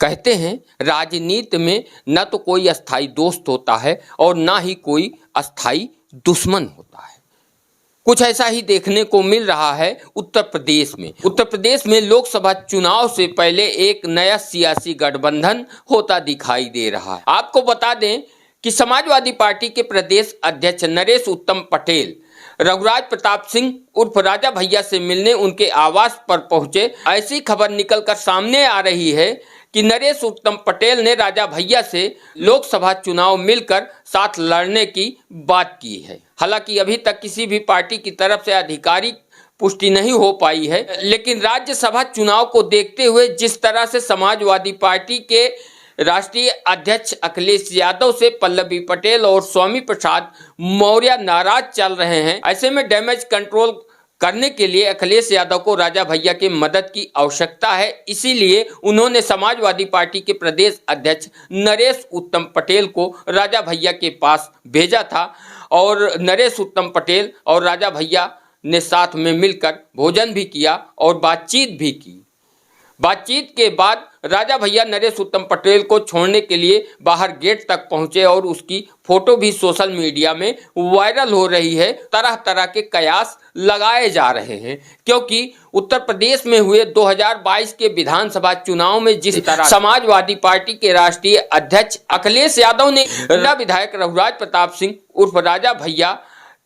कहते हैं राजनीति में न तो कोई अस्थाई दोस्त होता है और ना ही कोई अस्थाई दुश्मन होता है। कुछ ऐसा ही देखने को मिल रहा है उत्तर प्रदेश में। उत्तर प्रदेश में लोकसभा चुनाव से पहले एक नया सियासी गठबंधन होता दिखाई दे रहा है। आपको बता दें कि समाजवादी पार्टी के प्रदेश अध्यक्ष नरेश उत्तम पटेल रघुराज प्रताप सिंह उर्फ राजा भैया से मिलने उनके आवास पर पहुंचे। ऐसी खबर निकलकर सामने आ रही है कि नरेश उत्तम पटेल ने राजा भैया से लोकसभा चुनाव मिलकर साथ लड़ने की बात की है। हालांकि अभी तक किसी भी पार्टी की तरफ से आधिकारिक पुष्टि नहीं हो पाई है, लेकिन राज्यसभा चुनाव को देखते हुए जिस तरह से समाजवादी पार्टी के राष्ट्रीय अध्यक्ष अखिलेश यादव से पल्लवी पटेल और स्वामी प्रसाद मौर्य नाराज चल रहे हैं, ऐसे में डैमेज कंट्रोल करने के लिए अखिलेश यादव को राजा भैया की मदद की आवश्यकता है। इसीलिए उन्होंने समाजवादी पार्टी के प्रदेश अध्यक्ष नरेश उत्तम पटेल को राजा भैया के पास भेजा था और नरेश उत्तम पटेल और राजा भैया ने साथ में मिलकर भोजन भी किया और बातचीत भी की। बातचीत के बाद राजा भैया नरेश उत्तम पटेल को छोड़ने के लिए बाहर गेट तक पहुंचे और उसकी फोटो भी सोशल मीडिया में वायरल हो रही है। तरह तरह के कयास लगाए जा रहे हैं क्योंकि उत्तर प्रदेश में हुए 2022 के विधानसभा चुनाव में जिस तरह समाजवादी पार्टी के राष्ट्रीय अध्यक्ष अखिलेश यादव ने विधायक रघुराज प्रताप सिंह उर्फ राजा भैया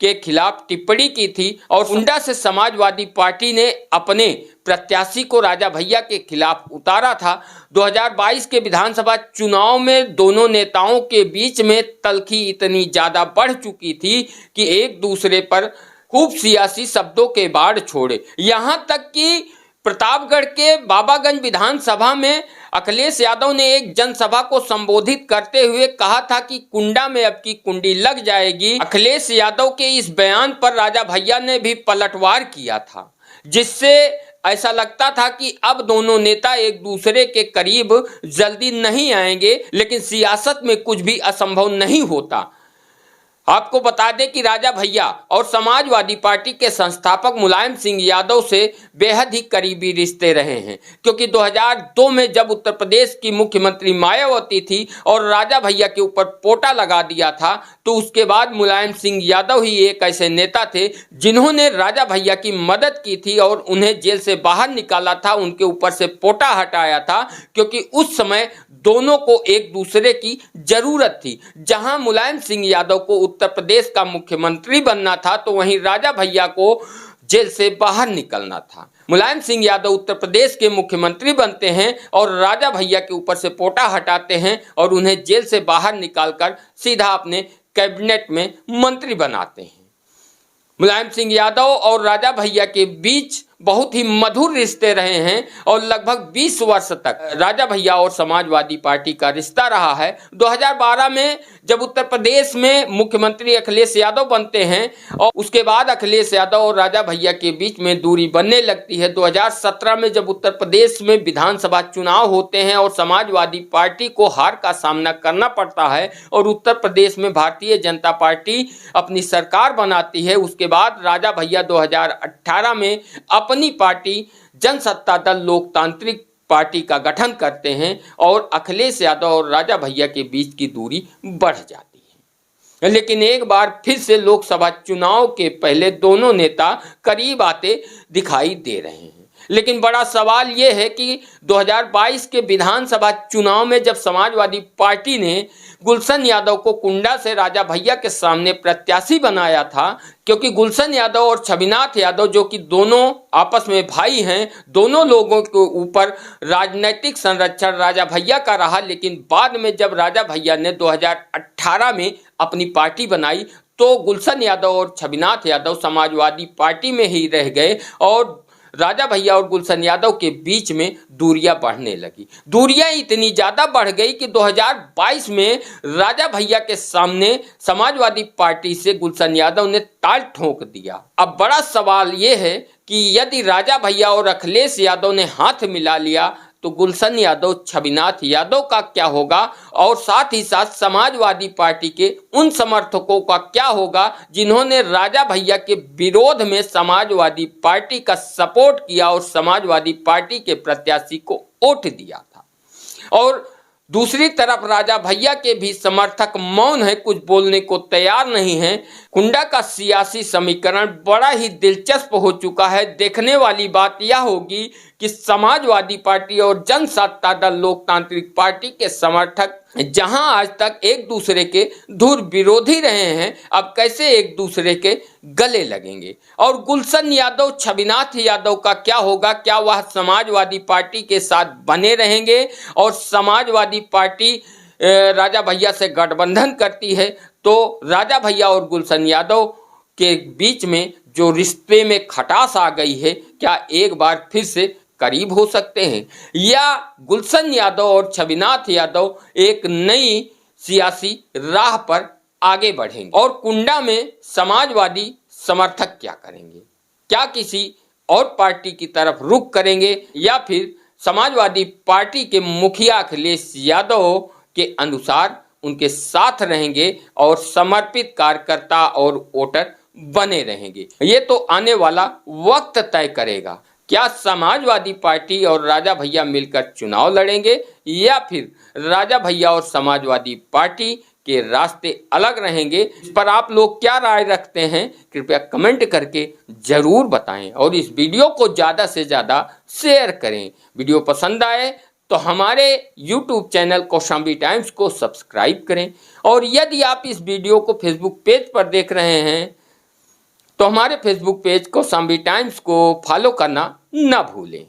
के खिलाफ टिप्पणी की थी और उंडा से समाजवादी पार्टी ने अपने प्रत्याशी को राजा भैया के खिलाफ उतारा था। 2022 के विधानसभा चुनाव में दोनों नेताओं के बीच में तल्खी इतनी ज्यादा बढ़ चुकी थी कि एक दूसरे पर खूब सियासी शब्दों के बाढ़ छोड़े। यहां तक कि प्रतापगढ़ के बाबागंज विधानसभा में अखिलेश यादव ने एक जनसभा को संबोधित करते हुए कहा था कि कुंडा में अब की कुंडी लग जाएगी। अखिलेश यादव के इस बयान पर राजा भैया ने भी पलटवार किया था, जिससे ऐसा लगता था कि अब दोनों नेता एक दूसरे के करीब जल्दी नहीं आएंगे, लेकिन सियासत में कुछ भी असंभव नहीं होता। आपको बता दें कि राजा भैया और समाजवादी पार्टी के संस्थापक मुलायम सिंह यादव से बेहद ही करीबी रिश्ते रहे हैं, क्योंकि 2002 में जब उत्तर प्रदेश की मुख्यमंत्री मायावती थी और राजा भैया के ऊपर पोटा लगा दिया था, तो उसके बाद मुलायम सिंह यादव ही एक ऐसे नेता थे जिन्होंने राजा भैया की मदद की थी और उन्हें जेल से बाहर निकाला था, उनके ऊपर से पोटा हटाया था, क्योंकि उस समय दोनों को एक दूसरे की जरूरत थी। जहां मुलायम सिंह यादव को उत्तर प्रदेश का मुख्यमंत्री बनना था, तो वहीं राजा भैया को जेल से बाहर निकलना था। मुलायम सिंह यादव उत्तर प्रदेश के मुख्यमंत्री बनते हैं और राजा भैया के ऊपर से पोटा हटाते हैं और उन्हें जेल से बाहर निकालकर सीधा अपने कैबिनेट में मंत्री बनाते हैं। मुलायम सिंह यादव और राजा भैया के बीच बहुत ही मधुर रिश्ते रहे हैं और लगभग 20 वर्ष तक राजा भैया और समाजवादी पार्टी का रिश्ता रहा है। 2012 में जब उत्तर प्रदेश में मुख्यमंत्री अखिलेश यादव बनते हैं और उसके बाद अखिलेश यादव और राजा भैया के बीच में दूरी बनने लगती है। 2017 में जब उत्तर प्रदेश में विधानसभा चुनाव होते हैं और समाजवादी पार्टी को हार का सामना करना पड़ता है और उत्तर प्रदेश में भारतीय जनता पार्टी अपनी सरकार बनाती है, उसके बाद राजा भैया 2018 में अपनी पार्टी जनसत्ता दल लोकतांत्रिक पार्टी का गठन करते हैं और अखिलेश यादव और राजा भैया के बीच की दूरी बढ़ जाती है। लेकिन एक बार फिर से लोकसभा चुनाव के पहले दोनों नेता करीब आते दिखाई दे रहे हैं। लेकिन बड़ा सवाल यह है कि 2022 के विधानसभा चुनाव में जब समाजवादी पार्टी ने गुलशन यादव को कुंडा से राजा भैया के सामने प्रत्याशी बनाया था, क्योंकि गुलशन यादव और छविनाथ यादव जो कि दोनों आपस में भाई हैं, दोनों लोगों के ऊपर राजनीतिक संरक्षण राजा भैया का रहा। लेकिन बाद में जब राजा भैया ने 2018 में अपनी पार्टी बनाई तो गुलशन यादव और छविनाथ यादव समाजवादी पार्टी में ही रह गए और राजा भैया और गुलशन यादव के बीच में दूरियां बढ़ने लगी। दूरियां इतनी ज्यादा बढ़ गई कि 2022 में राजा भैया के सामने समाजवादी पार्टी से गुलशन यादव ने ताल ठोक दिया। अब बड़ा सवाल यह है कि यदि राजा भैया और अखिलेश यादव ने हाथ मिला लिया तो गुलशन यादव छविनाथ यादव का क्या होगा, और साथ ही साथ समाजवादी पार्टी के उन समर्थकों का क्या होगा जिन्होंने राजा भैया के विरोध में समाजवादी पार्टी का सपोर्ट किया और समाजवादी पार्टी के प्रत्याशी को वोट दिया था। और दूसरी तरफ राजा भैया के भी समर्थक मौन है, कुछ बोलने को तैयार नहीं है। कुंडा का सियासी समीकरण बड़ा ही दिलचस्प हो चुका है। देखने वाली बात यह होगी कि समाजवादी पार्टी और जनसत्ता दल लोकतांत्रिक पार्टी के समर्थक जहां आज तक एक दूसरे के धुर विरोधी रहे हैं, अब कैसे एक दूसरे के गले लगेंगे। और गुलशन यादव, छविनाथ यादव का क्या होगा? क्या वह समाजवादी पार्टी के साथ बने रहेंगे? और समाजवादी पार्टी राजा भैया से गठबंधन करती है तो राजा भैया और गुलशन यादव के बीच में जो रिश्ते में खटास आ गई है, क्या एक बार फिर से करीब हो सकते हैं, या गुलशन यादव और छविनाथ यादव एक नई सियासी राह पर आगे बढ़ेंगे? और कुंडा में समाजवादी समर्थक क्या करेंगे? क्या किसी और पार्टी की तरफ रुख करेंगे या फिर समाजवादी पार्टी के मुखिया अखिलेश यादव के अनुसार उनके साथ रहेंगे और समर्पित कार्यकर्ता और वोटर बने रहेंगे? ये तो आने वाला वक्त तय करेगा। क्या समाजवादी पार्टी और राजा भैया मिलकर चुनाव लड़ेंगे या फिर राजा भैया और समाजवादी पार्टी के रास्ते अलग रहेंगे? इस पर आप लोग क्या राय रखते हैं, कृपया कमेंट करके जरूर बताएं और इस वीडियो को ज़्यादा से ज़्यादा शेयर करें। वीडियो पसंद आए तो हमारे YouTube चैनल कौशाम्बी टाइम्स को सब्सक्राइब करें और यदि आप इस वीडियो को फेसबुक पेज पर देख रहे हैं तो हमारे फेसबुक पेज कौशाम्बी टाइम्स को फॉलो करना न भूलें।